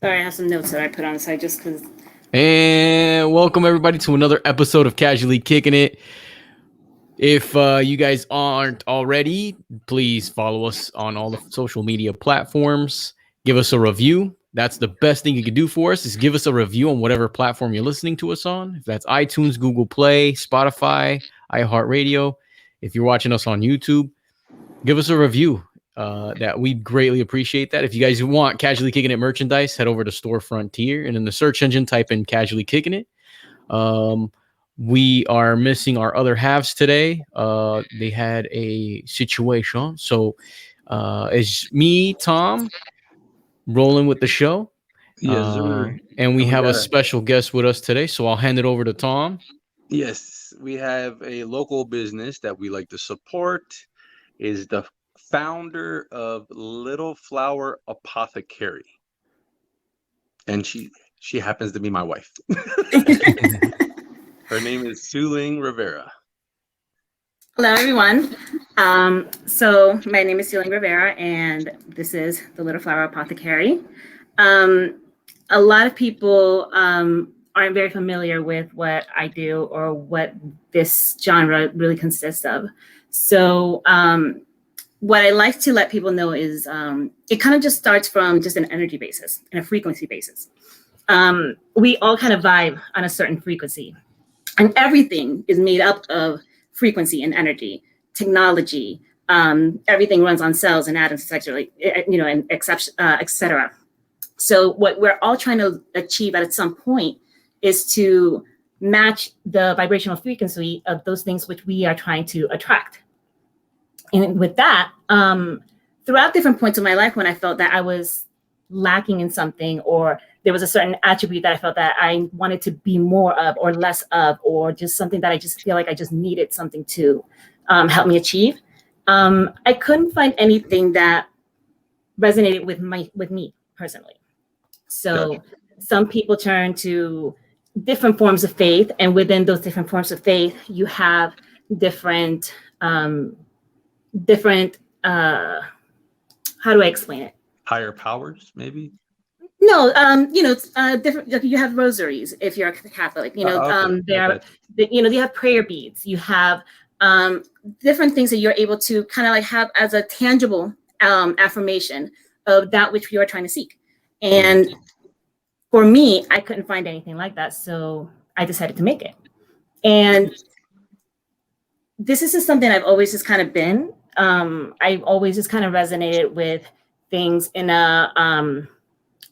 Sorry, I have some notes that I put on the side just because. And welcome everybody to another episode of Casually Kicking It. If you guys aren't already, please follow us on all the social media platforms. Give us a review. That's the best thing you can do for us is give us a review on whatever platform you're listening to us on. If that's iTunes, Google Play, Spotify, iHeartRadio. If you're watching us on YouTube, give us a review. That we'd greatly appreciate that. If you guys want Casually Kicking It merchandise, head over to Storefront Tier and in the search engine type in Casually Kicking It. We are missing our other halves today. They had a situation, so it's me, Tom, rolling with the show. Yes, sir. And we And we have a got a special guest with us today, so I'll hand it over to Tom. yes, we have a local business that we like to support. Is the founder of Little Flower Apothecary, and she happens to be my wife. Her name is Siu-Ling Rivera. Hello, everyone. So my name is Siu-Ling Rivera, and this is the Little Flower Apothecary. A lot of people aren't very familiar with what I do or what this genre really consists of. So what I like to let people know is it kind of just starts from just an energy basis and a frequency basis. We all kind of vibe on a certain frequency, and everything is made up of frequency and energy, technology. Everything runs on cells and atoms, etc. And etc. So what we're all trying to achieve at some point is to match the vibrational frequency of those things which we are trying to attract. And with that, throughout different points of my life, when I felt that I was lacking in something, or there was a certain attribute that I felt that I wanted to be more of or less of, or just something that I just feel like I just needed something to help me achieve, I couldn't find anything that resonated with me personally. So Gotcha. some people turn to different forms of faith, and within those different forms of faith, you have different how do I explain it? Higher powers, maybe. No, different. Like you have rosaries if you're a Catholic. Okay. There are, Okay. you have prayer beads. You have different things that you're able to kind of like have as a tangible affirmation of that which you are trying to seek. And for me, I couldn't find anything like that, so I decided to make it. And this is just something I've always just kind of been. I've always just kind of resonated with things in a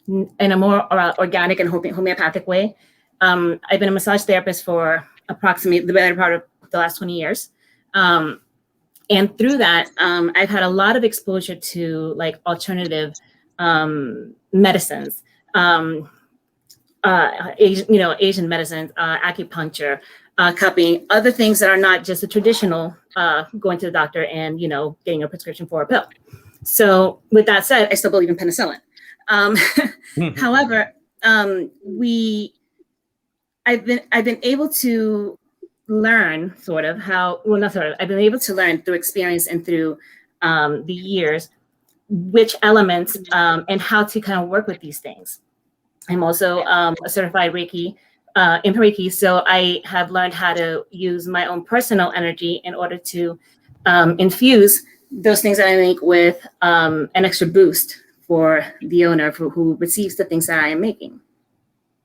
more organic and homeopathic way. I've been a massage therapist for approximately the better part of the last 20 years. And through that, I've had a lot of exposure to like alternative medicines, Asian medicines, acupuncture, cupping, other things that are not just the traditional going to the doctor and, getting a prescription for a pill. So with that said, I still believe in penicillin. However, I've been able to learn I've been able to learn through experience and through the years which elements and how to kind of work with these things. I'm also a certified Reiki in Reiki, so I have learned how to use my own personal energy in order to infuse those things that I make with an extra boost for the owner who receives the things that I am making.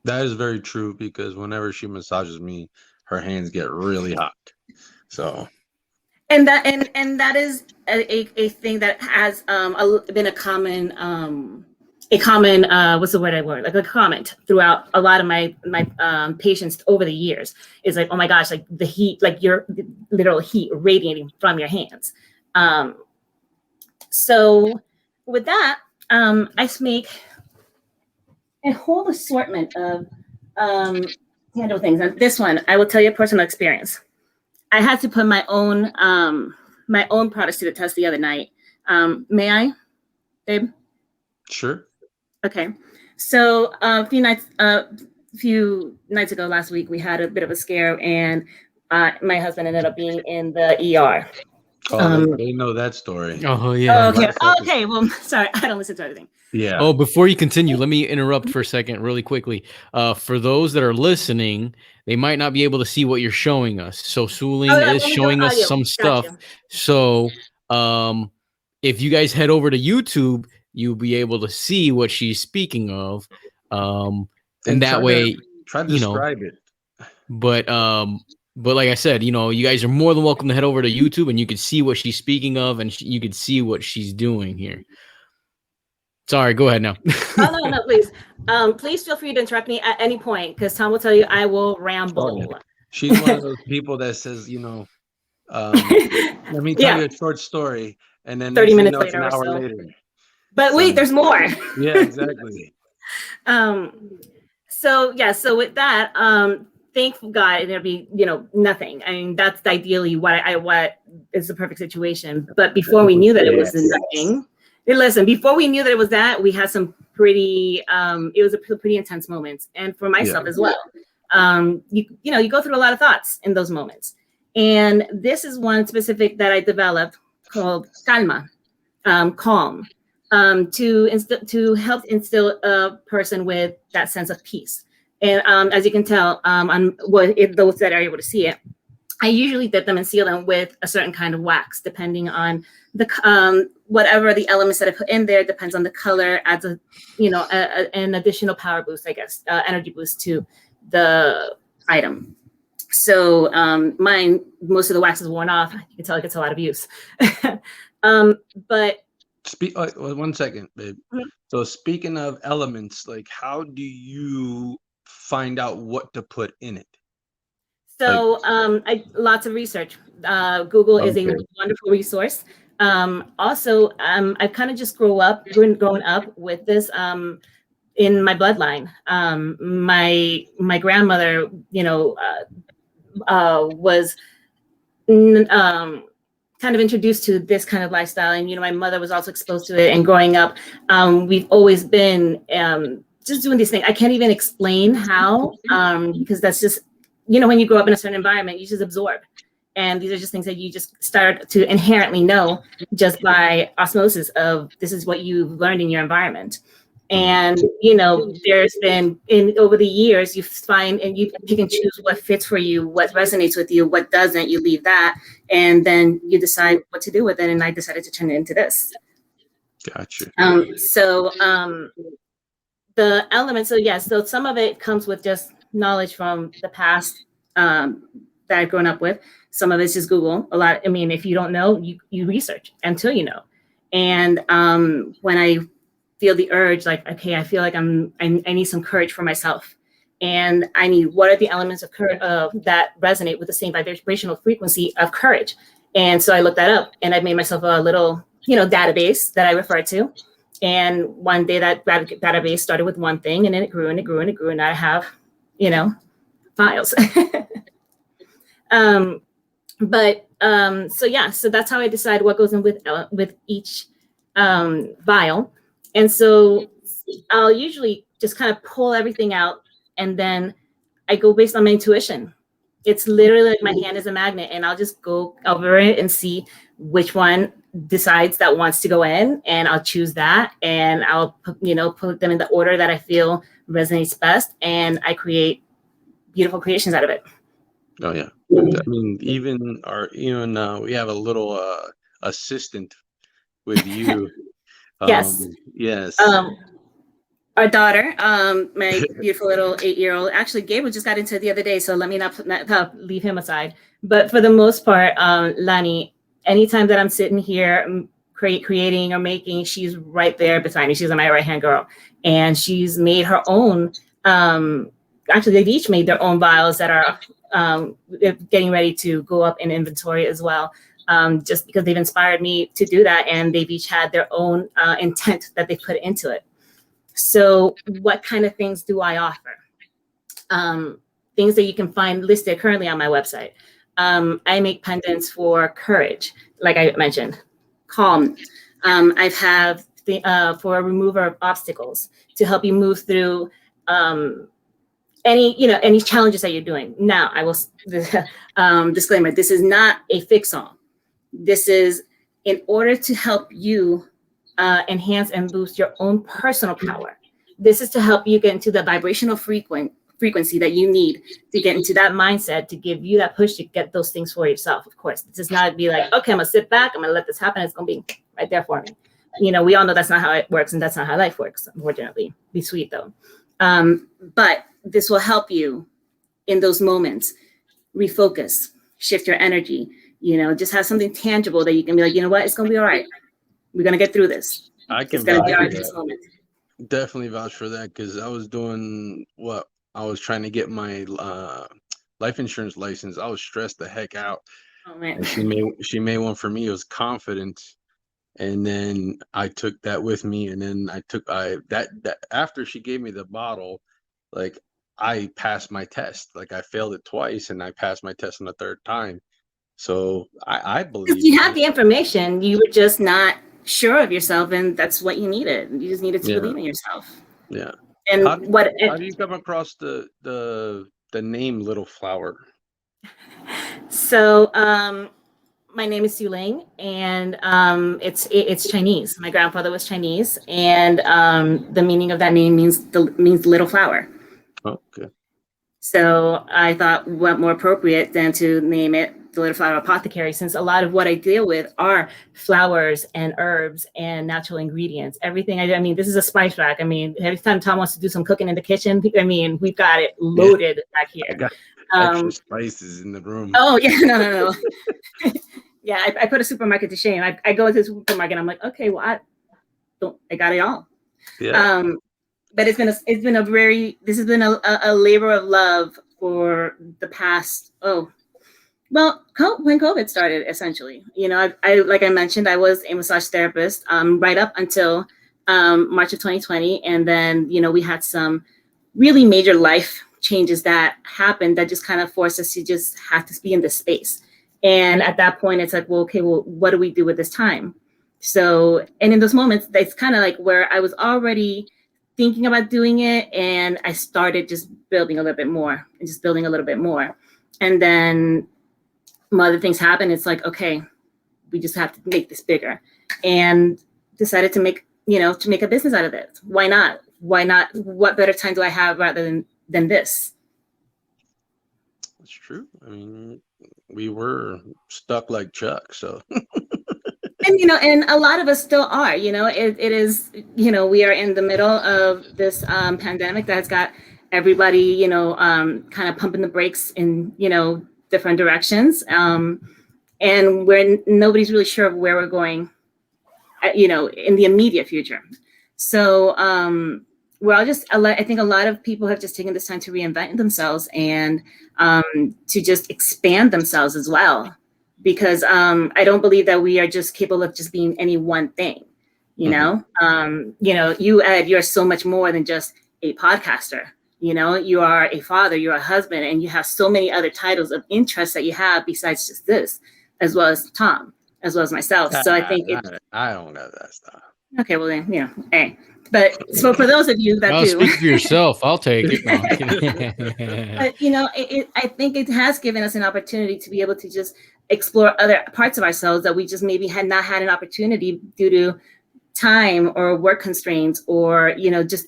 That is very true because whenever she massages me, her hands get really hot. So And that is a thing that has been a common what's the word I want, like a comment throughout a lot of my patients over the years is like, oh my gosh, like the heat, like your literal heat radiating from your hands. So with that, I make a whole assortment of handle things. And this one, I will tell you a personal experience. I had to put my own products to the test the other night. May I, babe? sure. Okay. So a few nights ago last week, we had a bit of a scare, and my husband ended up being in the ER. Oh, they know that story. Oh yeah. Okay. Okay. Well, sorry, I don't listen to everything. Yeah. Oh, before you continue, let me interrupt for a second, really quickly. For those that are listening, they might not be able to see what you're showing us. So Siu-Ling is Let me go showing us audio. some Got stuff. you. So if you guys head over to YouTube, you'll be able to see what she's speaking of. And that way, try to you know, describe it. but like I said, you know, you guys are more than welcome to head over to YouTube and you can see what she's speaking of and you can see what she's doing here. Sorry, go ahead now. Oh no, please. Please feel free to interrupt me at any point because Tom will tell you I will ramble. Oh, yeah. She's one of those people that says, let me tell you a short story, and then 30 next thing you minutes know, it's later an or hour so. later. But wait, there's more. Yeah, exactly. So with that, thank God there'd be, nothing. I mean, that's ideally what is the perfect situation. But before we knew that it was nothing, listen, before we knew that it was that, we had some pretty, it was a pretty intense moments. And for myself as well. You go through a lot of thoughts in those moments. And this is one specific that I developed called calma, calm, to help instill a person with that sense of peace. And as you can tell, those that are able to see it, I usually dip them and seal them with a certain kind of wax, depending on the whatever the elements that I put in there. Depends on the color, adds an additional power boost, I guess, energy boost to the item. So mine, most of the wax is worn off. You can tell it gets a lot of use. But one second, babe. Mm-hmm. So speaking of elements, like how do you find out what to put in it? So lots of research. Google is a wonderful resource. Also, I've kind of just grown up with this in my bloodline. My grandmother, was kind of introduced to this kind of lifestyle, and my mother was also exposed to it. And growing up, we've always been just doing these things. I can't even explain how, because that's just when you grow up in a certain environment, you just absorb. And these are just things that you just start to inherently know just by osmosis of this is what you've learned in your environment. And there's been over the years you find and you pick and choose what fits for you, what resonates with you, what doesn't. You leave that, and then you decide what to do with it. And I decided to turn it into this. Gotcha. The elements. So some of it comes with just knowledge from the past that I've grown up with. Some of it's just Google. A lot. I mean, if you don't know, you research until you know. And when I feel the urge, like, okay, I feel like I need some courage for myself. And I need, what are the elements of courage that resonate with the same vibrational frequency of courage? And so I looked that up and I made myself a little, database that I refer to. And one day that database started with one thing and then it grew and it grew and it grew. And I have, files. So that's how I decide what goes in with each vial. And so I'll usually just kind of pull everything out and then I go based on my intuition. It's literally like my hand is a magnet and I'll just go over it and see which one decides that wants to go in, and I'll choose that and I'll put them in the order that I feel resonates best, and I create beautiful creations out of it. Oh yeah. I mean, even we have a little assistant with you. Yes. Yes. Our daughter, my beautiful little 8-year-old, actually Gabriel just got into it the other day, so let me not leave him aside. But for the most part, Lani, anytime that I'm sitting here creating or making, she's right there beside me. She's my right-hand girl. And she's made her own, actually they've each made their own vials that are getting ready to go up in inventory as well. Just because they've inspired me to do that, and they've each had their own intent that they put into it. So what kind of things do I offer? Things that you can find listed currently on my website. I make pendants for courage, like I mentioned, calm. I have for a remover of obstacles to help you move through any challenges that you're doing. Now, I will disclaimer: this is not a fix-all. This is in order to help you enhance and boost your own personal power. This is to help you get into the vibrational frequency that you need to get into that mindset, to give you that push to get those things for yourself. Of course, this is not be like, okay, I'm gonna sit back, I'm gonna let this happen, it's gonna be right there for me. You know, we all know that's not how it works, and that's not how life works, unfortunately. Be sweet though. But this will help you in those moments refocus, shift your energy, you know, just have something tangible that you can be like, you know what, it's gonna be all right. We're gonna get through this. I can It's gonna be all right vouch in for this that. moment. Definitely vouch for that, because I was doing what I was trying to get my life insurance license. I was stressed the heck out, Oh man. and she made one for me. It was confidence, and then I took that with me, and then that after she gave me the bottle, like I passed my test. Like I failed it twice, and I passed my test on the third time. So I Because believe you in had it. the information, you were just not sure of yourself, and that's what you needed. You just needed to Yeah, believe in yourself. yeah. And what? How do you come across the name Little Flower? So, my name is Siu-Ling, and it's Chinese. My grandfather was Chinese, and the meaning of that name means little flower. Okay. So I thought, what more appropriate than to name it the Little Flower Apothecary, since a lot of what I deal with are flowers and herbs and natural ingredients. Everything I mean, this is a spice rack. I mean, every time Tom wants to do some cooking in the kitchen, I mean, we've got it Yeah, loaded back I here. got extra spices in the room. Oh yeah, no. Yeah, I put a supermarket to shame. I go into the supermarket, I'm like, okay, well, I got it all. Yeah. But this has been a labor of love for the past, when COVID started, essentially. You know, I like I mentioned, I was a massage therapist right up until March of 2020, and then we had some really major life changes that happened that just kind of forced us to just have to be in this space. And at that point, it's like, well, okay, well, what do we do with this time? So, and in those moments, it's kind of like where I was already thinking about doing it, and I started just building a little bit more and just building a little bit more. And then other things happen. It's like, okay, we just have to make this bigger, and decided to make a business out of it. Why not? Why not? What better time do I have rather than this? That's true. I mean, we were stuck like Chuck, so And and a lot of us still are. It is. We are in the middle of this pandemic that's got everybody kind of pumping the brakes in different directions, and where nobody's really sure of where we're going, in the immediate future. So we're all just, I think a lot of people have just taken this time to reinvent themselves and to just expand themselves as well. Because I don't believe that we are just capable of just being any one thing. You, Ed, you're so much more than just a podcaster. You are a father, you're a husband, and you have so many other titles of interest that you have besides just this, as well as Tom, as well as myself. So I think I don't know that stuff. okay, well then, hey. But so for those of you that I'll do, speak for yourself. I'll take it. No, but I think it has given us an opportunity to be able to just explore other parts of ourselves that we just maybe had not had an opportunity due to time or work constraints or just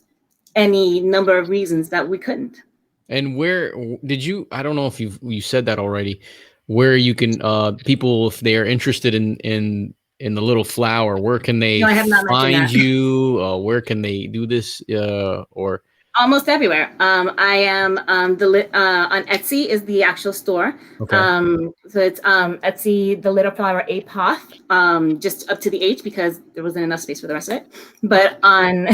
any number of reasons that we couldn't. And where did you? I don't know if you said that already. Where you can people, if they are interested in the Little Flower, where can they No, I have not mentioned find that. you? Where can they do this? Or Almost everywhere. I am on Etsy is the actual store. okay. So it's Etsy, the Little Flower Apoth, just up to the H because there wasn't enough space for the rest of it. But on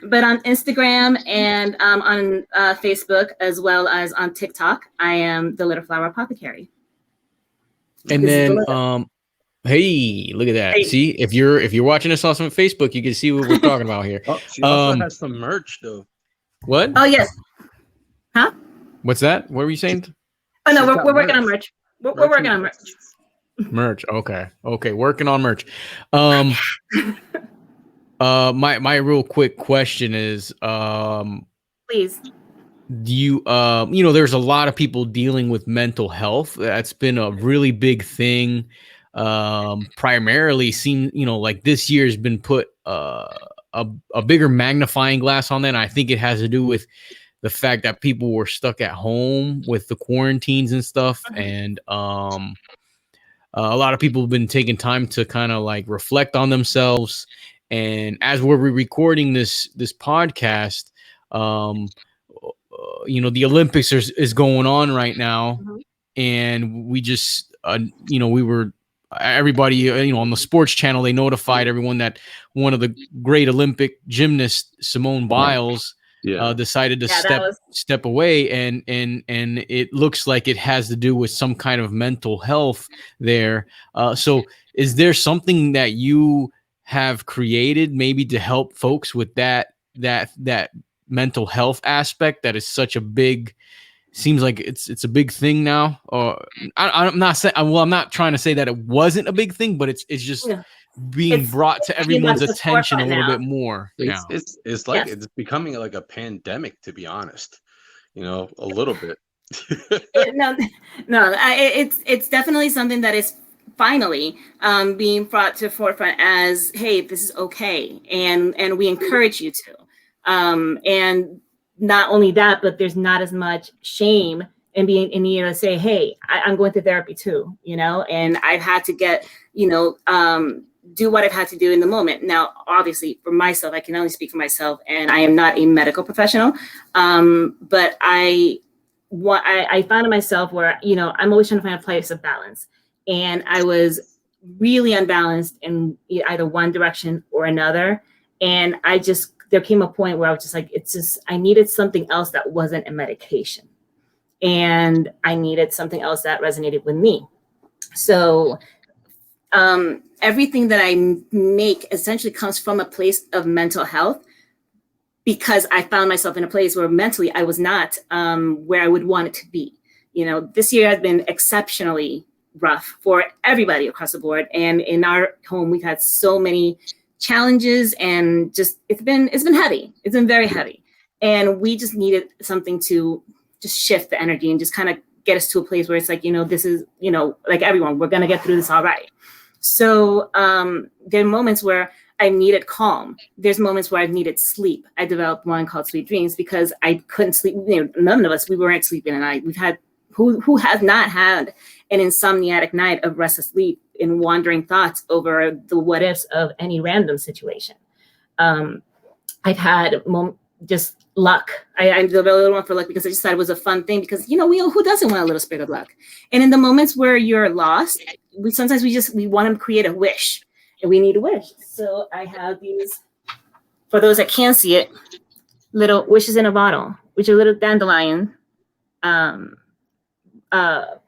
but on Instagram and on Facebook as well as on TikTok, I am the Little Flower Apothecary. And This is the then little. hey, look at that. Hey. See, if you're watching us on some Facebook, you can see what we're talking about here. Oh, she also has some merch though. What? Oh yes. Huh? What's that? What were you saying? Oh no, She's got we're working on merch. merch. We're working on merch. Merch. Okay. Working on merch. My real quick question is, Please. do you, there's a lot of people dealing with mental health. That's been a really big thing. primarily seen, like this year has been put a bigger magnifying glass on that. And I think it has to do with the fact that people were stuck at home with the quarantines and stuff. And a lot of people have been taking time to kind of like reflect on themselves. And as we're recording this podcast, the Olympics is going on right now, and we just, we were everybody, on the sports channel, they notified everyone that one of the great Olympic gymnasts, Simone Biles, decided to step away, and it looks like it has to do with some kind of mental health there. So is there something that you have created maybe to help folks with that mental health aspect that is such a big, seems like it's a big thing now? Or I'm not saying, well, I'm not trying to say that it wasn't a big thing, but it's just being brought to everyone's attention a little bit more now. It's like it's becoming like a pandemic, to be honest. A little bit. It's definitely something that is finally being brought to the forefront as, hey, this is okay, and we encourage you to. And not only that, but there's not as much shame in being, and say, hey, I'm going to therapy too, and I've had to get, do what I've had to do in the moment. Now, obviously, for myself, I can only speak for myself, and I am not a medical professional, but I found in myself where, I'm always trying to find a place of balance, and I was really unbalanced in either one direction or another, and there came a point where I was just like, I needed something else that wasn't a medication. And I needed something else that resonated with me. So everything that I make essentially comes from a place of mental health, because I found myself in a place where mentally I was not where I would want it to be. This year has been exceptionally rough for everybody across the board. And in our home, we've had so many challenges, and just it's been heavy. It's been very heavy, and we just needed something to just shift the energy and just kind of get us to a place where it's like, this is, like everyone, we're gonna get through this all right. So there are moments where I needed calm. There's moments where I've needed sleep. I developed one called Sweet Dreams because I couldn't sleep. None of us, we weren't sleeping at night. We've had who has not had an insomniatic night of restless sleep and wandering thoughts over the what ifs of any random situation. I've had just luck. I developed a little one for luck because I just thought it was a fun thing, because who doesn't want a little sprig of luck? And in the moments where you're lost, sometimes we want to create a wish, and we need a wish. So I have these, for those that can't see it, little wishes in a bottle, which are little dandelion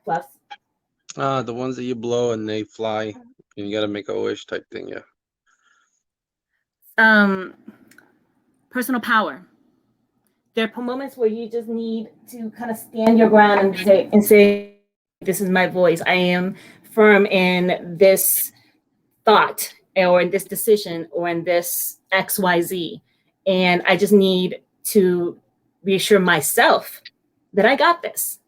plus. The ones that you blow and they fly, and you got to make a wish type thing. Yeah. Personal power. There are moments where you just need to kind of stand your ground and say, this is my voice. I am firm in this thought, or in this decision, or in this XYZ. And I just need to reassure myself that I got this.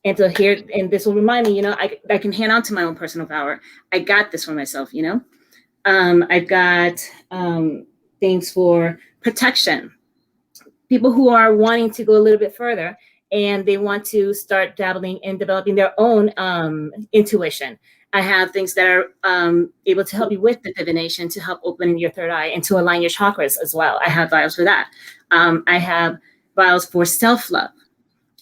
And to hear, and this will remind me, I can hand on to my own personal power. I got this for myself, I've got things for protection. People who are wanting to go a little bit further, and they want to start dabbling in developing their own intuition. I have things that are able to help you with the divination, to help open your third eye and to align your chakras as well. I have vials for that. I have vials for self-love,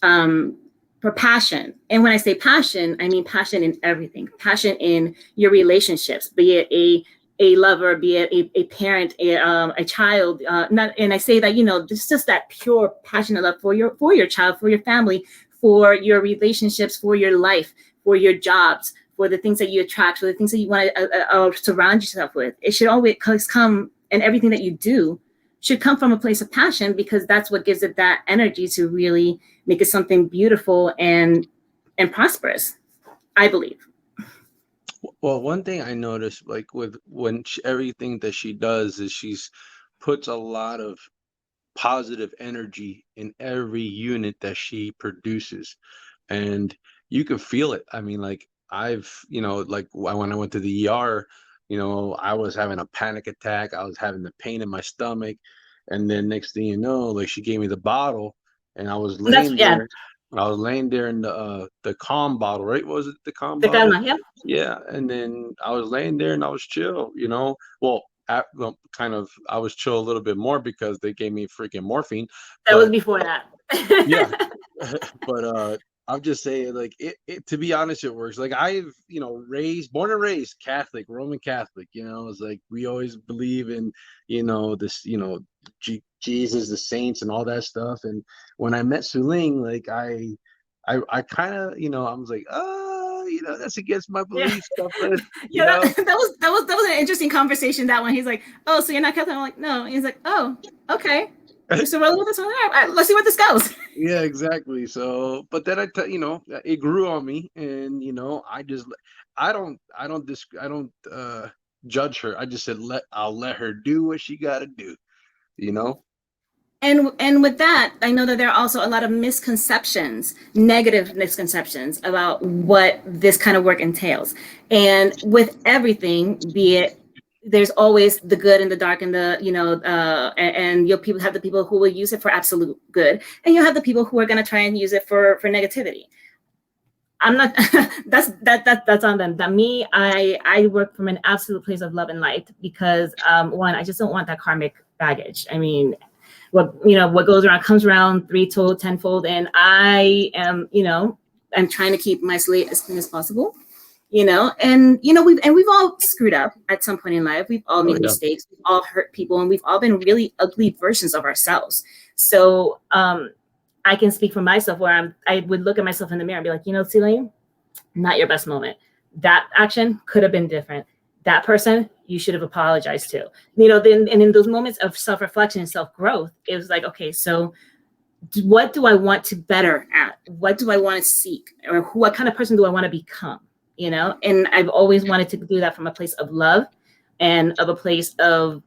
for passion. And when I say passion, I mean passion in everything. Passion in your relationships, be it a lover, be it a parent, a child. And I say that, it's just that pure passionate love for your child, for your family, for your relationships, for your life, for your jobs, for the things that you attract, for the things that you want to surround yourself with. It should always come, and everything that you do should come from a place of passion, because that's what gives it that energy to really make it something beautiful and prosperous, I believe. Well, one thing I noticed, like with everything that she does, is she's puts a lot of positive energy in every unit that she produces, and you can feel it. I mean, like I've, like when I went to the ER, I was having a panic attack. I was having the pain in my stomach. And then next thing you know, like she gave me the bottle and I was That's laying yeah, there. I was laying there in the calm bottle, right? What was it, the calm the bottle? calma. Yep, Yeah. And then I was laying there and I was chill, Well, well, kind of, I was chill a little bit more because they gave me freaking morphine. that was But before that. yeah, but I'm just saying, like it. To be honest, it works. Like I've, born and raised Catholic, Roman Catholic. It's like we always believe in, this, Jesus, the saints, and all that stuff. And when I met Siu-Ling, like I kind of, I was like, that's against my Yeah, belief stuff, but yeah. That was an interesting conversation. That one. He's like, "Oh, so you're not Catholic?" I'm like, "No." And he's like, "Oh, okay. You're still rolling with this one? All right, let's see where this goes." Yeah, exactly. So, but then it grew on me, and I don't judge her. I just said I'll let her do what she got to do. You know. And with that, I know that there are also a lot of misconceptions, negative misconceptions about what this kind of work entails. And with everything, be it, there's always the good and the dark and and you'll people have the people who will use it for absolute good, and you'll have the people who are going to try and use it for negativity. I'm not. That's on them. That me, I work from an absolute place of love and light because one, I just don't want that karmic baggage. I mean, what goes around comes around threefold, tenfold, and I am, I'm trying to keep my slate as clean as possible, and we've all screwed up at some point in life. We've all Oh made yeah. mistakes. We've all hurt people, and we've all been really ugly versions of ourselves. So I can speak for myself where I would look at myself in the mirror and be like, Siu-Ling, not your best moment. That action could have been different. That person, you should have apologized to. Then and in those moments of self-reflection and self-growth, it was like, okay, so what do I want to better at? What do I want to seek? Or what kind of person do I want to become? And I've always wanted to do that from a place of love and of a place of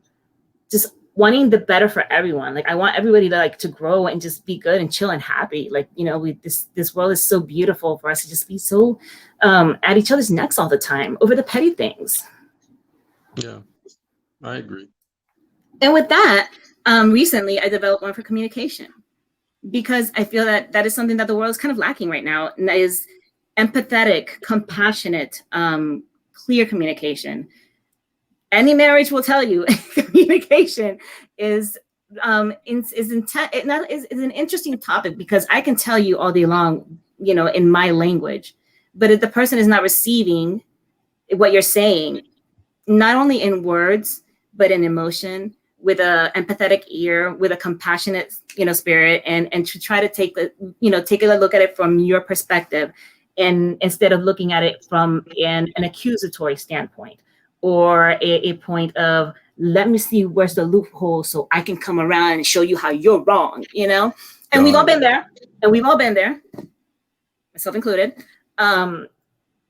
just wanting the better for everyone. Like I want everybody to grow and just be good and chill and happy. Like, this world is so beautiful for us to just be so at each other's necks all the time over the petty things. Yeah, I agree. And with that, recently I developed one for communication because I feel that that is something that the world is kind of lacking right now, and that is empathetic, compassionate, clear communication. Any marriage will tell you communication is is an interesting topic because I can tell you all day long, in my language, but if the person is not receiving what you're saying, not only in words but in emotion, with a empathetic ear, with a compassionate spirit, and to try to take a look at it from your perspective, and instead of looking at it from an accusatory standpoint, or a point of, let me see where's the loophole so I can come around and show you how you're wrong, and we've all been there, myself included.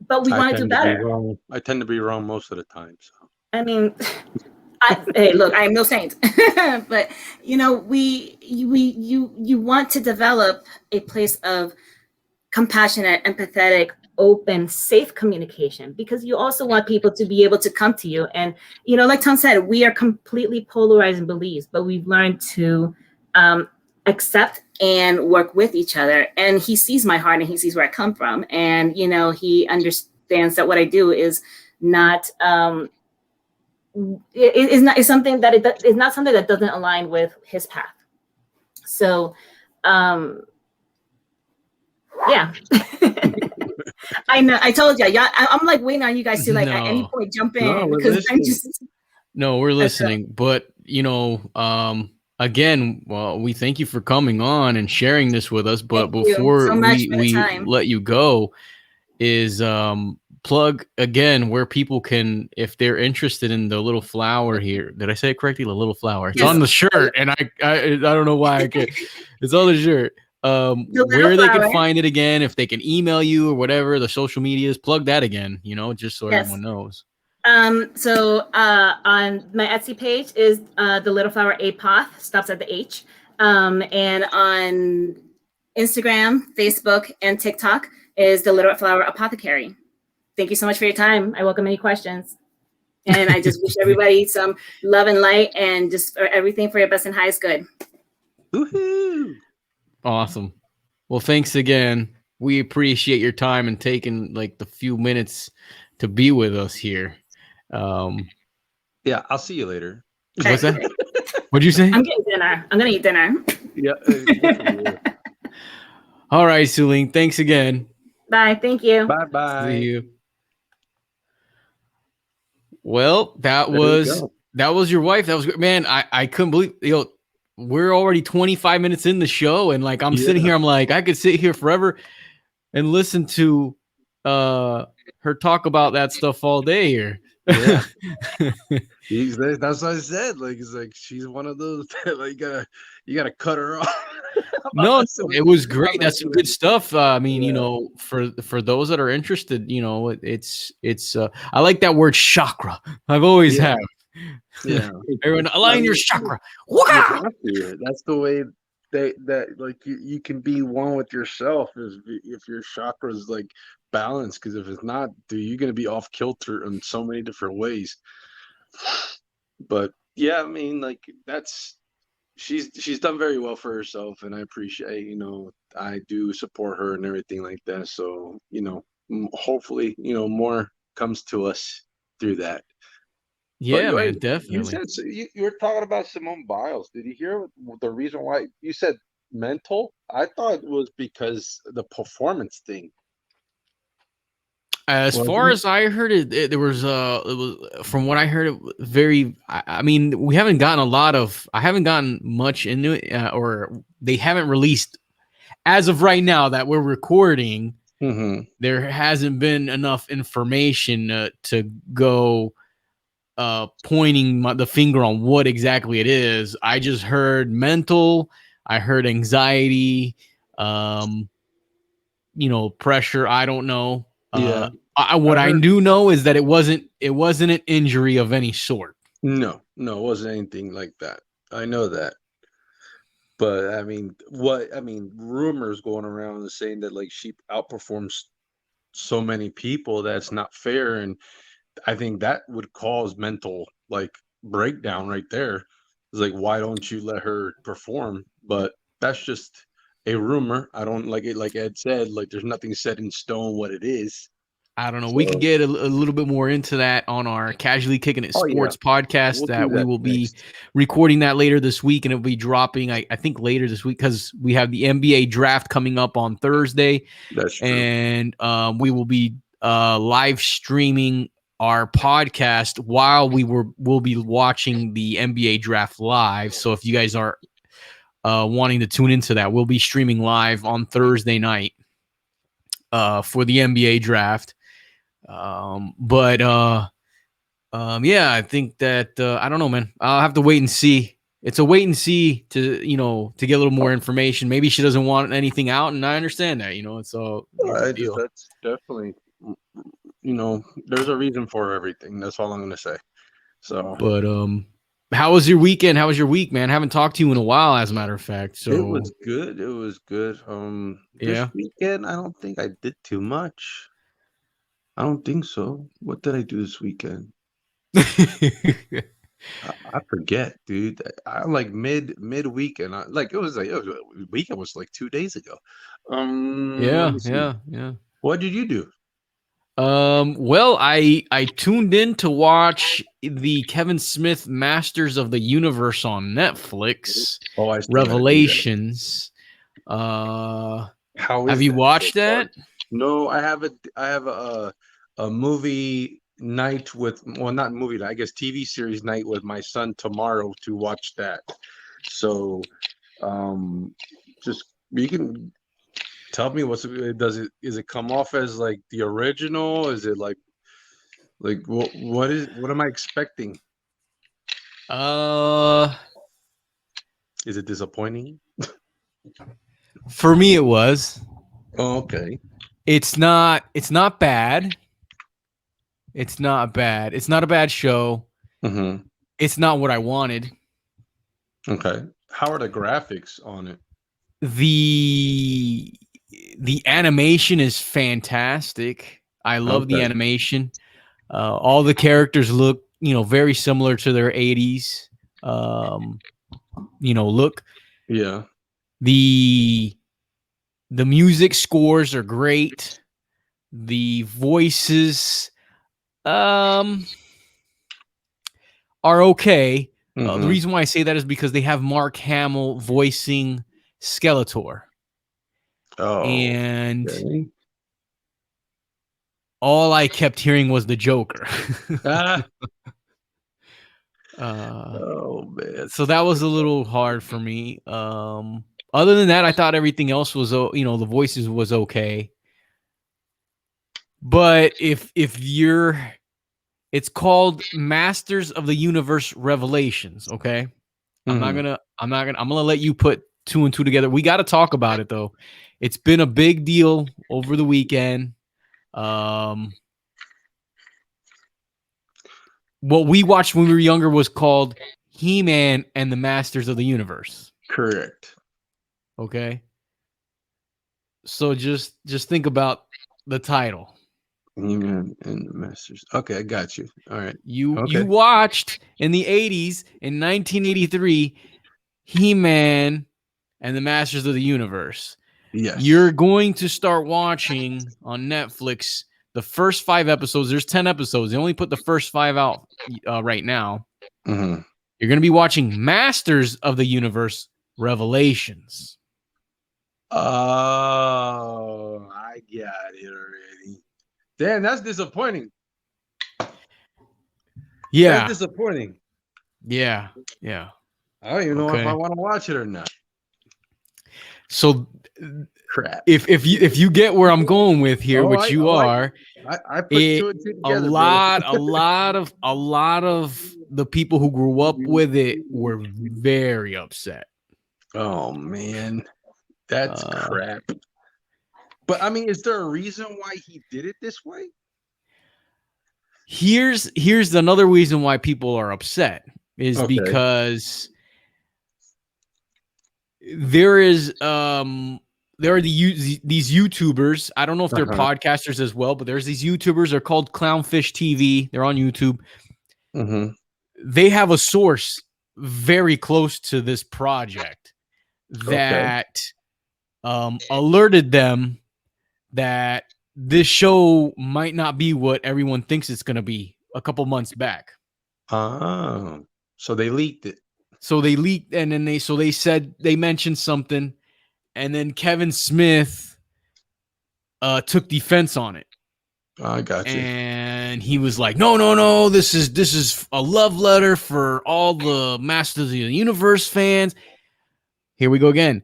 But we I want to do tend to be better. wrong. I tend to be wrong most of the time. So. I mean, hey, look, I am no saint, but you want to develop a place of compassionate, empathetic, open, safe communication, because you also want people to be able to come to you. And like Tom said, we are completely polarized in beliefs, but we've learned to accept and work with each other. And he sees my heart and he sees where I come from, and he understands that what I do is not is something that is not something that doesn't align with his path. So yeah. I know, I told you, I'm like waiting on you guys to at any point jump in, we're because I'm listening. just No, we're listening. But again, well, we thank you for coming on and sharing this with us. But thank you before so much for the we time. let you go, is plug again where people can, if they're interested in the little flower here. Did I say it correctly? The little flower. It's Yes. on the shirt, and I don't know why I can't. It's on the shirt. Where they can find it again, if they can email you or whatever, the social medias, plug that again, just so everyone knows. So on my Etsy page is the Little Flower Apoth, stops at the H. And on Instagram, Facebook, and TikTok is the Little Flower Apothecary. thank you so much for your time. I welcome any questions. And I just wish everybody some love and light and just everything for your best and highest good. Woohoo! Awesome. Well, thanks again. We appreciate your time and taking like the few minutes to be with us here. Yeah, I'll see you later. What's that? What'd you say? I'm getting dinner. I'm gonna eat dinner. Yeah. Good for you. All right, Siu-Ling. Thanks again. Bye. Thank you. Bye See bye. you. Well, that There you was go. your wife. That was good. Man, I couldn't believe, we're already 25 minutes in the show, and like I'm sitting here, I'm like, I could sit here forever and listen to her talk about that stuff all day here. Yeah. That's what I said. Like it's like she's one of those that like you gotta cut her off. No, it was I'm great. That's some messing with good you. stuff. I mean, Yeah. for those that are interested, it's I like that word chakra. I've always Yeah. have. Yeah. Everyone I align your mean, chakra. you Wah! have to. That's the way that like you can be one with yourself if your chakras like balanced. Because if it's not, dude, you're gonna be off kilter in so many different ways. But yeah, I mean, like that's she's done very well for herself, and I appreciate, I do support her and everything like that. So, hopefully, more comes to us through that. But Yeah, man, you definitely. said you were talking about Simone Biles. Did you hear the reason why you said mental? I thought it was because the performance thing. As far Wasn't as I heard there was it was from what I heard it very I mean, I haven't gotten much into it or they haven't released as of right now that we're recording. it? Mm-hmm. There hasn't been enough information to go pointing the finger on what exactly it is. I just heard mental, I heard anxiety, um, pressure. I don't know. Yeah, What I I heard. do know is that it wasn't an injury of any sort. No, no, it wasn't anything like that. I know that. But rumors going around is saying that like she outperforms so many people that's not fair, and I think that would cause mental like breakdown right there. It's like why don't you let her perform? But that's just a rumor. I don't like it. Like Ed said, like there's nothing set in stone what it is. I don't know. We could So, get a little bit more into that on our Casually Kicking It oh yeah, Sports podcast we'll do that we that will be next. recording that later this week, and it'll be dropping, I think, later this week because we have the NBA draft coming up on Thursday, That's true. and we will be live streaming our podcast while we'll be watching the NBA draft live. So if you guys are wanting to tune into that, we'll be streaming live on Thursday night for the NBA draft. Yeah, I think that I don't know, man. I'll have to wait and see. It's a wait and see to get a little more information. Maybe she doesn't want anything out, and I understand that. It's all no big deal. That's definitely, there's a reason for everything. That's all I'm gonna say. So But how was your weekend? How was your week, man? I haven't talked to you in a while, as a matter of fact. it So was good. It was good. This yeah. weekend, I don't think I did too much. I don't think so. What did I do this weekend? I forget, dude. I like mid weekend. Weekend was like 2 days ago. Let Yeah, me see. yeah, yeah. What did you do? Well, I tuned in to watch the Kevin Smith Masters of the Universe on Netflix, Oh, I still gotta do that. Revelations. Uh, How have is you that so watched far? that? No, I have a movie night with, well, not movie night, I guess TV series night with my son tomorrow to watch that. So, um, just you can tell me is it come off as like the original? Is it like what am I expecting? Uh, Is it disappointing? for me it was. Oh, okay. It's not bad. It's not bad. It's not a bad show. Mm-hmm. It's not what I wanted. Okay. How are the graphics on it? The the animation is fantastic. I love the Okay. animation. All the characters look, very similar to their 80s, look. Yeah. The music scores are great. The voices are okay. The reason why I say that is because they have Mark Hamill voicing Skeletor. Oh. And Okay. all I kept hearing was the Joker. Ah. uh, Oh man. so that was a little hard for me. Other than that, I thought everything else was, the voices was okay. But if you're, it's called Masters of the Universe Revelations. Okay, I'm gonna let you put two and two together. We got to talk about it though. It's been a big deal over the weekend. What we watched when we were younger was called He-Man and the Masters of the Universe. Correct. Okay. So just think about the title. He-Man and the Masters. Okay, I got you. All right. You Okay. watched in the 80s, in 1983, He-Man and the Masters of the Universe. Yes. You're going to start watching on Netflix the first 5 episodes. There's 10 episodes. They only put the first 5 out right now. Mm-hmm. You're going to be watching Masters of the Universe Revelations. Oh, I got it already. Damn, that's disappointing. Yeah. That's disappointing. Yeah. I don't even know if I want to watch it or not. So crap. If you get where I'm going with here, which you are, I put two and two together. a lot of the people who grew up with it were very upset. Oh man, that's crap. But I mean, is there a reason why he did it this way? Here's another reason why people are upset is because there are these YouTubers. I don't know if they're podcasters as well, but there's these YouTubers. They're called Clownfish TV. They're on YouTube. Mm-hmm. They have a source very close to this project that alerted them that this show might not be what everyone thinks it's going to be a couple months back. Oh, so they leaked it. So they leaked, and then they mentioned something, and then Kevin Smith took defense on it. I got you. And he was like, no, this is a love letter for all the Masters of the Universe fans. Here we go again.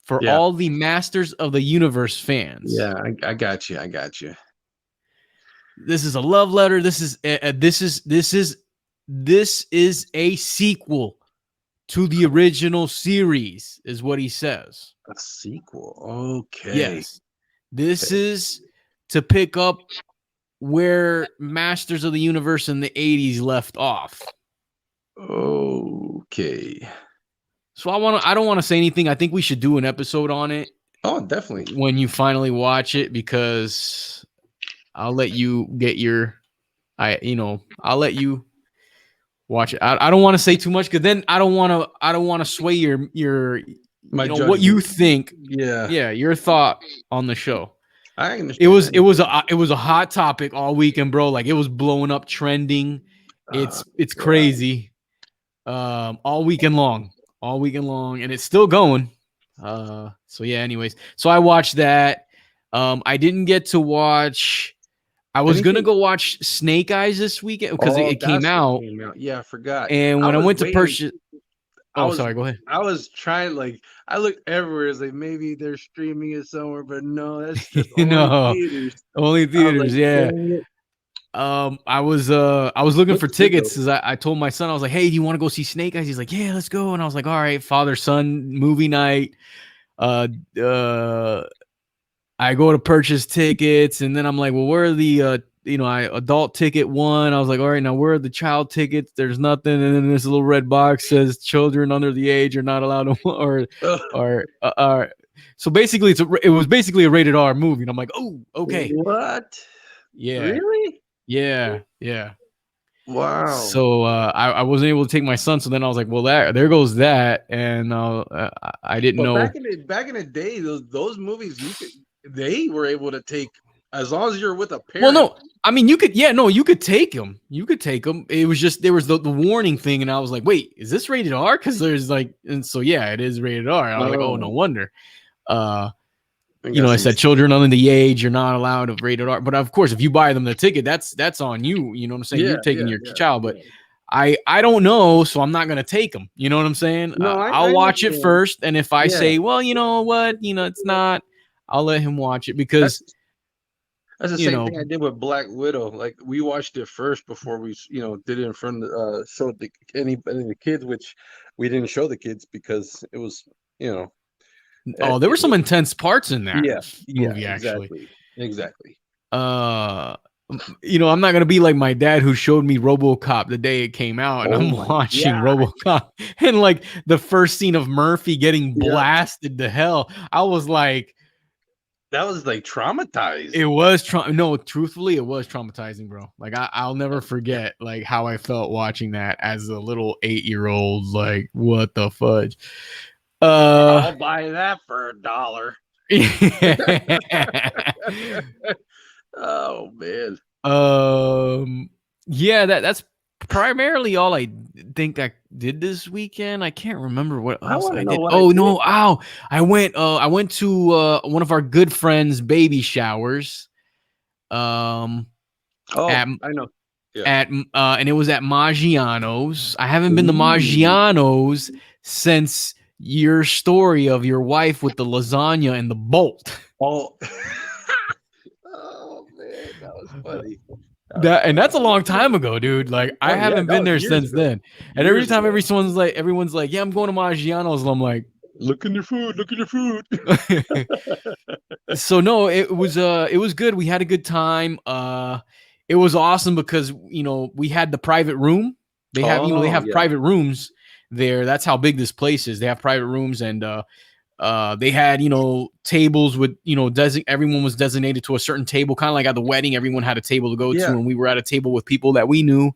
For all the Masters of the Universe fans. Yeah, I got you. I got you. This is a love letter. This is a sequel to the original series, is what he says. A sequel. Okay. Yes. This is to pick up where Masters of the Universe in the 80s left off. Okay. So I don't want to say anything. I think we should do an episode on it. Oh, definitely. When you finally watch it, because I'll let you get I'll let you watch it. I don't want to say too much, because then I don't want to sway your what you think. Yeah, your thought on the show. I understand. It was a hot topic all weekend, bro. Like, it was blowing up, trending. It's crazy. All weekend long, and it's still going. So yeah. Anyways, so I watched that. I didn't get to watch. I was gonna go watch Snake Eyes this weekend because it came out. Yeah, I forgot. And when I went to purchase, sorry, go ahead. I was trying, I looked everywhere. It's like maybe they're streaming it somewhere, but no, that's just only theaters. Only theaters, yeah. I was looking for tickets, because I told my son, I was like, hey, do you want to go see Snake Eyes? He's like, yeah, let's go. And I was like, all right, father-son movie night. I go to purchase tickets, and then I'm like, well, where are the adult ticket one? I was like, all right, now where are the child tickets? There's nothing. And then this little red box says children under the age are not allowed to, so basically it was basically a rated R movie. And I'm like, oh, okay. What? Yeah, Really? yeah, yeah. Wow. So I wasn't able to take my son. So then I was like, well, there goes that, and I didn't But know. back in the day, those movies they were able to take as long as you're with a Well, parent. no, I mean you could, yeah, no, you could take him. You could take him. It was just there was the warning thing, and I was like, wait, is this rated R? Because there's like, and so yeah, it is rated R. I was like, oh, no Oh, wonder. Uh, I you got know, I some. said children under the age, you're not allowed to rated R. But of course, if you buy them the ticket, that's on you. You know what I'm saying? Yeah, You're taking yeah, your yeah, child, but yeah. I don't know, so I'm not gonna take them. You know what I'm saying? No, I'll I watch it understand. first, and if I Yeah, say, well, you know what, it's not, I'll let him watch it because that's that's the you same know, thing I did with Black Widow. Like we watched it first before we, did it in front of showed any of the kids, which we didn't show the kids because it was, you know, oh, there were some it, intense parts in that yeah, yeah, movie actually. exactly, exactly. Uh, I'm not gonna be like my dad who showed me RoboCop the day it came out, and Oh I'm my watching God. RoboCop, and like the first scene of Murphy getting Yep. blasted to hell, I was like, That was like it traumatizing. was no, truthfully, it was traumatizing, bro. Like I'll never forget like how I felt watching that as a little 8-year-old. Like, what the fudge? Uh, I'll buy that for $1. Oh man. Um, yeah, that's primarily all I think I did this weekend. I can't remember what I else want I to know did. what I Oh did. no, I went to one of our good friends' baby showers. Um, Oh, at I know. Yeah. at and it was at Maggiano's. I haven't been to Ooh. Maggiano's since your story of your wife with the lasagna and the bolt. Oh. Oh man, that was funny. That was And that's funny. a long time ago, dude. Like I Oh yeah, haven't that been was there years since ago. then. And every Years time ago. everyone's like, yeah, I'm going to Maggiano's. And I'm like, Look in your food. Look at your food. so no, it was good. We had a good time. It was awesome because we had the private room. They Oh have yeah. private rooms there. That's how big this place is. They have private rooms, and they had tables with everyone was designated to a certain table, kind of like at the wedding. Everyone had a table to go to, Yeah. and we were at a table with people that we knew.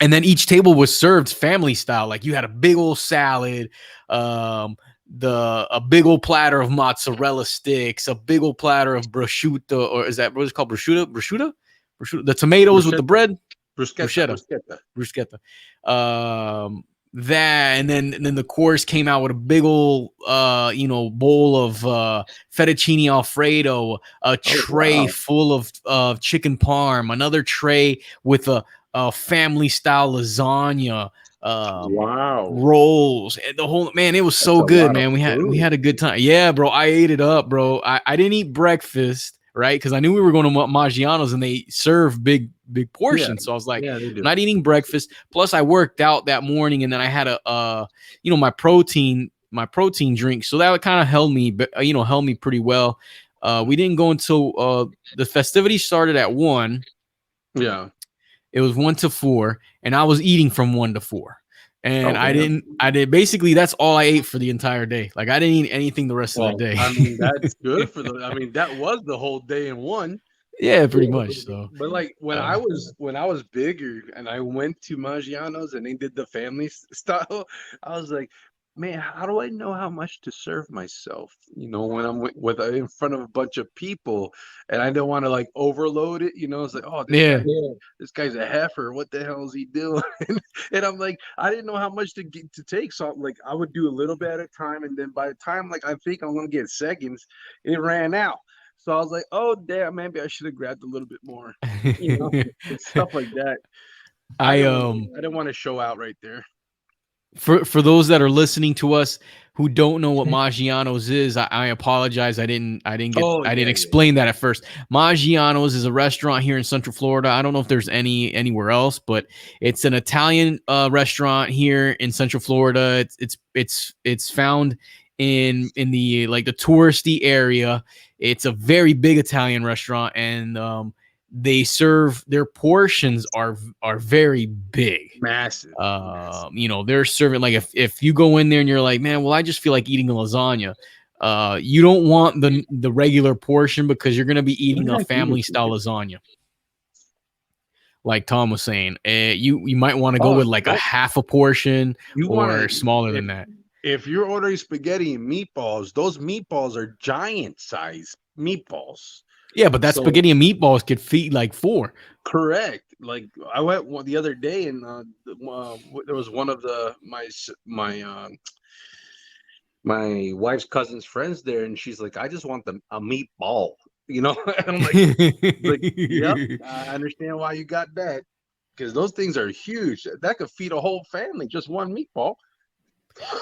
And then each table was served family style. Like you had a big old salad, um, a big old platter of mozzarella sticks, a big old platter of prosciutto, or is that what it's called? Prosciutto. The tomatoes with the Bruschetta. bread, Bruschetta. bruschetta, Bruschetta. bruschetta. That and then the course came out with a big old bowl of fettuccine alfredo, a Oh tray wow. full of chicken parm, another tray with a family style lasagna, Wow. rolls, and the whole man. It was That's so a good, lot of man. We food. had a good time. Yeah, bro. I ate it up, bro. I didn't eat breakfast, right? Because I knew we were going to Maggiano's and they serve big Yeah. portions. So I was like, Yeah, they I'm do. not eating breakfast. Plus, I worked out that morning, and then I had my protein drink. So that kind of held me pretty well. We didn't go until the festivities started at 1. Yeah. It was 1 to 4, and I was eating from 1 to 4. And Oh damn. I did basically that's all I ate for the entire day. Like I didn't eat anything the rest of the Well, day. I mean, that's good for the. I mean, that was the whole day in one. Yeah, pretty much. So, But like uh, when I was bigger and I went to Maggiano's and they did the family style, I was like, man, how do I know how much to serve myself? When I'm with in front of a bunch of people, and I don't want to like overload it. It's like, oh, yeah. this guy's a heifer. What the hell is he doing? And I'm like, I didn't know how much to take, so like I would do a little bit at a time, and then by the time like I think I'm gonna get seconds, it ran out. So I was like, oh damn, maybe I should have grabbed a little bit more. You know, it's stuff like that. I I didn't want I didn't want to show out right there. for those that are listening to us who don't know what Maggiano's is, I apologize. Oh I didn't yeah, explain that at first. Maggiano's is a restaurant here in Central Florida. I don't know if there's anywhere else, but it's an Italian restaurant here in Central Florida. It's found in the like the touristy area. It's a very big Italian restaurant, and they serve their portions are very big. massive, massive. They're serving like if you go in there and you're like, man, well, I just feel like eating a lasagna. You don't want the regular portion because you're gonna be eating a family style lasagna. Like Tom was saying, you might want to go with like a half a portion or smaller than that. If you're ordering spaghetti and meatballs, those meatballs are giant size meatballs. Yeah, but that spaghetti and meatballs could feed like 4. Correct. Like I went the other day, and there was one of my wife's cousin's friends there, and she's like, "I just want a meatball," you know. And I'm like, "Yep, I understand why you got that, because those things are huge. That could feed a whole family, just one meatball."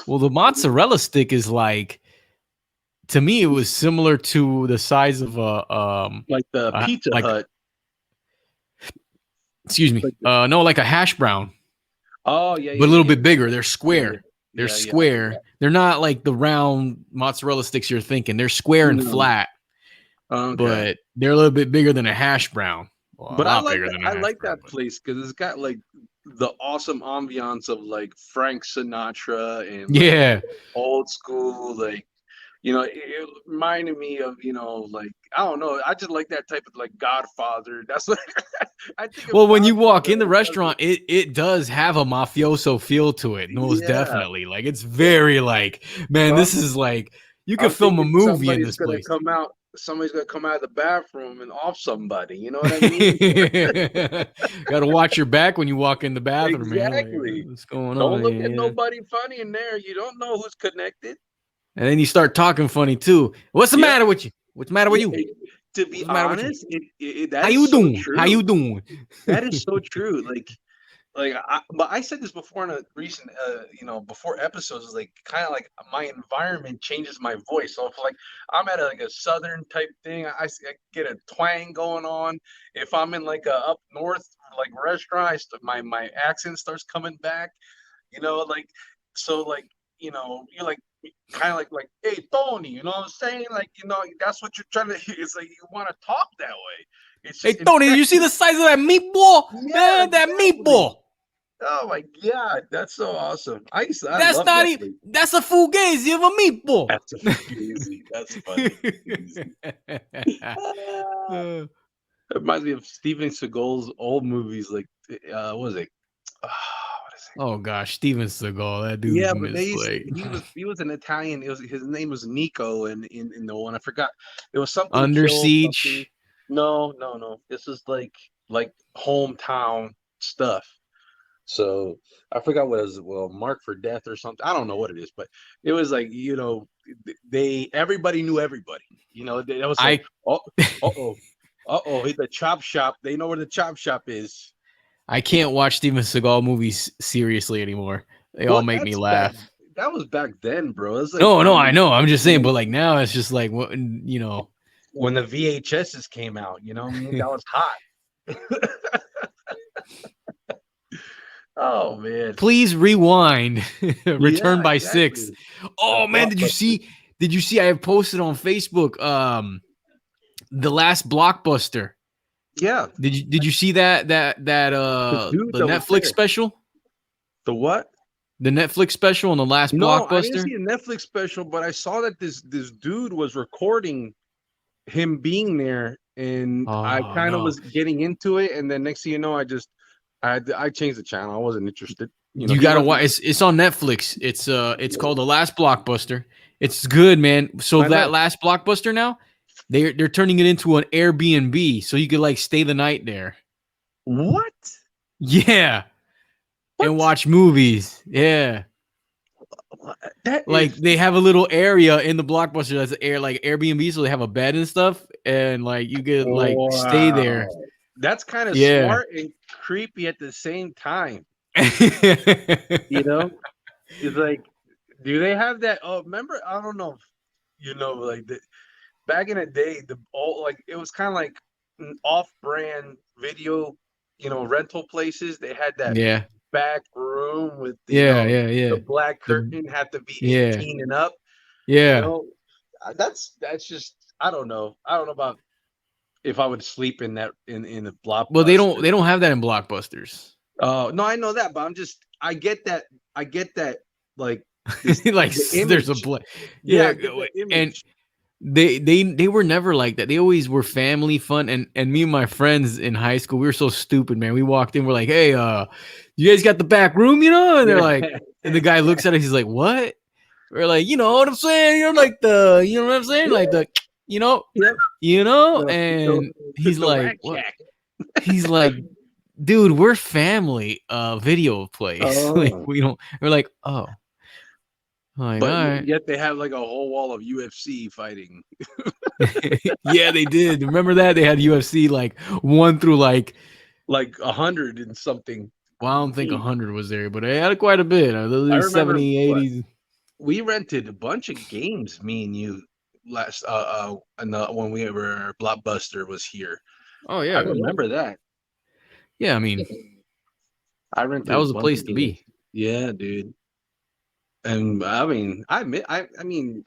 Well, the mozzarella stick is like, to me, it was similar to the size of like the Pizza Hut. Excuse me. No, like a hash brown. Oh yeah, but a little bit bigger. They're square. They're Yeah, square. yeah. They're not like the round mozzarella sticks you're thinking. They're square and flat. Okay. But they're a little bit bigger than a hash brown. Well, But a lot bigger than a I hash like brown, that place because it's got like the awesome ambiance of like Frank Sinatra and yeah, old school, like, you know, it reminded me of, you know, like, I don't know, I just like that type of like Godfather. That's what I think. Well, when you walk in the restaurant, it does have a mafioso feel to it, most definitely. Like, it's very like, man, this is like, you could film a movie in this place. Somebody's gonna come out of the bathroom and off somebody. You know what I mean? Got to watch your back when you walk in the bathroom, exactly. Man. Like, what's going on? Don't look at nobody funny in there. You don't know who's connected. And then you start talking funny too. What's the matter with you? What's the matter with you? To be honest, how you doing? How you doing? That is so true. But I said this before in a recent, before episodes, is like kind of like my environment changes my voice. So if like I'm at like a southern type thing, I get a twang going on. If I'm in like a up north like restaurant, my accent starts coming back. You know, like so like you know you're like kind of like hey Tony, you know what I'm saying? Like that's what you're trying to. It's like you want to talk that way. It's hey Tony, did you see the size of that meatball? Yeah, that meatball. Oh my god, that's so awesome! That's not even. That's a fugazi of a meatball. That's a fugazi. That's funny. It reminds me of Steven Seagal's old movies, like what was it? What is it? Oh gosh, Steven Seagal, that dude. Yeah, but he was an Italian. His name was Nico, and in the one I forgot, it was something Under Siege. Something. No. This is like hometown stuff. So I forgot what it was. Well, Mark for Death or something. I don't know what it is, but it was like everybody knew everybody. That was like the chop shop. They know where the chop shop is. I can't watch Steven Seagal movies seriously anymore. They all make me laugh. That was back then, bro. It was like, no, I know. I'm just saying, but like now it's just like what when the VHSs came out, that was hot. Oh man! Please rewind. Return by 6. Oh man, did you see? I have posted on Facebook. The last Blockbuster. Yeah. Did you see that the Netflix special? The what? The Netflix special on the last Blockbuster? No, I didn't see a Netflix special, but I saw that this dude was recording him being there, and I kind of was getting into it, and then next thing you know, I changed the channel. I wasn't interested. You gotta watch. It's on Netflix. It's called The Last Blockbuster. It's good, man. So last Blockbuster now, they're turning it into an Airbnb, so you could like stay the night there. What? Yeah. What? And watch movies. Yeah. They have a little area in the Blockbuster that's like Airbnb, so they have a bed and stuff, and like you could stay there. That's kind of smart and creepy at the same time. It's like, do they have that? Oh, remember? I don't know. Back in the day, it was kind of like an off-brand video, rental places. They had that back room with the black curtain had to be 18 and up. Yeah, that's just I don't know about if I would sleep in that in the Blockbuster. Well, they don't have that in Blockbusters. Oh no, I know that, but I get that like Like the there's a image. Yeah, I get the and image. they were never like that. They always were family fun. And me and my friends in high school, we were so stupid, man. We walked in, we're like, hey, you guys got the back room, you know? And they're like, and the guy looks at us, he's like, what? We're like, you know what I'm saying? You're like you know what I'm saying? Like the, you know, Yep. and he's The like, rat what? jack. He's like, dude, we're family. Video place. Like Oh. we're like, oh, like, all But right. yet they have like a whole wall of UFC fighting. Yeah, they did. Remember that? They had UFC like 1 through like, Like 100 and something. well, I don't think Deep. 100 was there, but they had quite a bit. I Those remember 70, 80s. we rented a bunch of games, me and you, last when we were Blockbuster was here. Oh, I yeah. remember that. Yeah, I mean, I that rented a was a bunch place of to games. be. Yeah, dude. And I mean,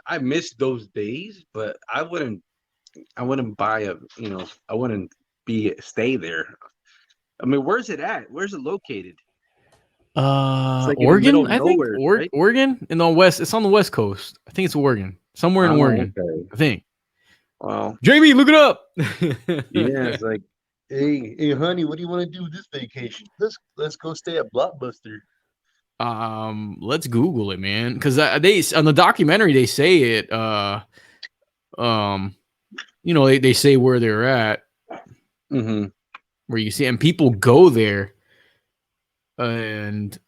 I miss those days, but I wouldn't buy I wouldn't stay there. I mean, where's it at? Where's it located? It's like in the middle Oregon, of I think. nowhere, right? Oregon in the west. It's on the west coast. I think it's Oregon. Somewhere in Oh, Oregon, okay. I think. Well, Jamie, look it up. yeah, it's like, hey, honey, what do you want to do this vacation? Let's go stay at Blockbuster. Let's Google it, man, because they on the documentary they say it. Um, they say where they're at, Mm-hmm. where you see, and people go there, and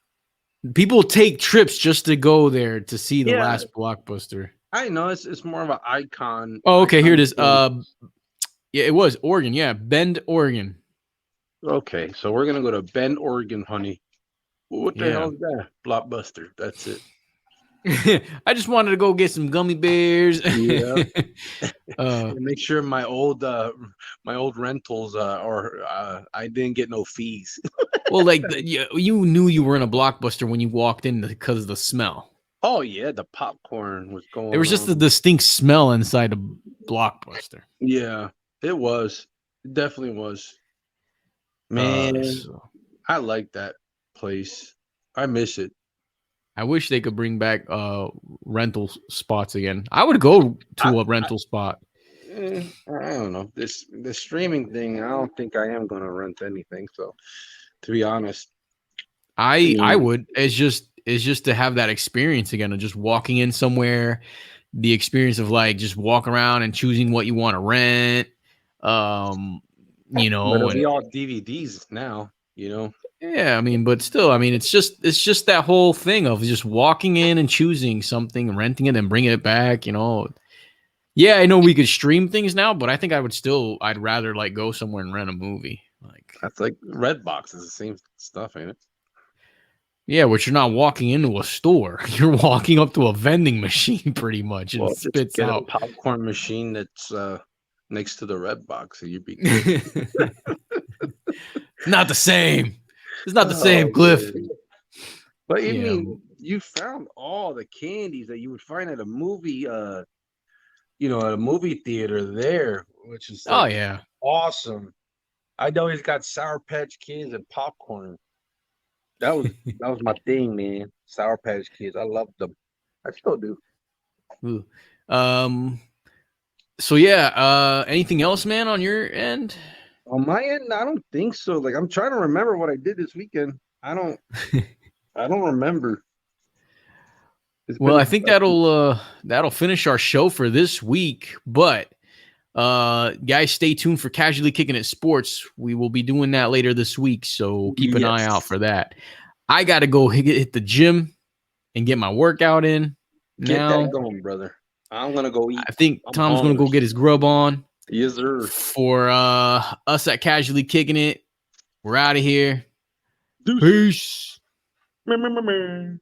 people take trips just to go there to see the Yeah, last Blockbuster. I know it's more of an icon. Oh, okay, here it is. Place. Yeah, it was Oregon. Yeah, Bend, Oregon. Okay, so we're gonna go to Bend, Oregon, honey. What the Yeah. hell is that? Blockbuster. That's it. I just wanted to go get some gummy bears. Yeah. uh, And make sure my old rentals or I didn't get no fees. well, like you knew you were in a Blockbuster when you walked in because of the smell. Oh yeah, the popcorn was going There was just a on. distinct smell inside a Blockbuster. Yeah, it was. It definitely was. Man, So I like that place. I miss it. I wish they could bring back rental spots again. I would go I, to a rental spot. I don't know. The streaming thing, I don't think I am gonna rent anything. So to be honest, I I mean, would. It's just to have that experience again of just walking in somewhere, the experience of like just walk around and choosing what you want to rent. Um, but it'll and be all DVDs now. yeah, I mean, but still, I mean, it's just that whole thing of just walking in and choosing something, renting it, and bringing it back. Yeah, I know we could stream things now, but I think I'd rather like go somewhere and rent a movie. Like, That's like Redbox is the same stuff, ain't it? yeah, which you're not walking into a store. You're walking up to a vending machine pretty much and Well, just spits get a out. popcorn machine that's next to the Redbox, and you'd be good. Not the same. It's not the same, Oh, Cliff. man. But I Yeah. mean, you found all the candies that you would find at a movie, at a movie theater there, which is Oh like yeah. awesome. I always got Sour Patch Kids and popcorn. That was my thing, man. Sour Patch Kids. I loved them. I still do. Ooh. Um. So yeah. Anything else, man, on your end? On my end, I don't think so. Like I'm trying to remember what I did this weekend. I don't remember. Well, I think that'll finish our show for this week. But guys, stay tuned for Casually Kicking It Sports. We will be doing that later this week, so keep an eye out for that. I got to go hit the gym and get my workout in. Get Now that going, brother. I'm gonna go eat. I think I'm Tom's going to go hungry. get his grub on. Yes, sir. For us at Casually Kicking It, we're out of here. Deuces. Peace. Meh, meh, meh, meh.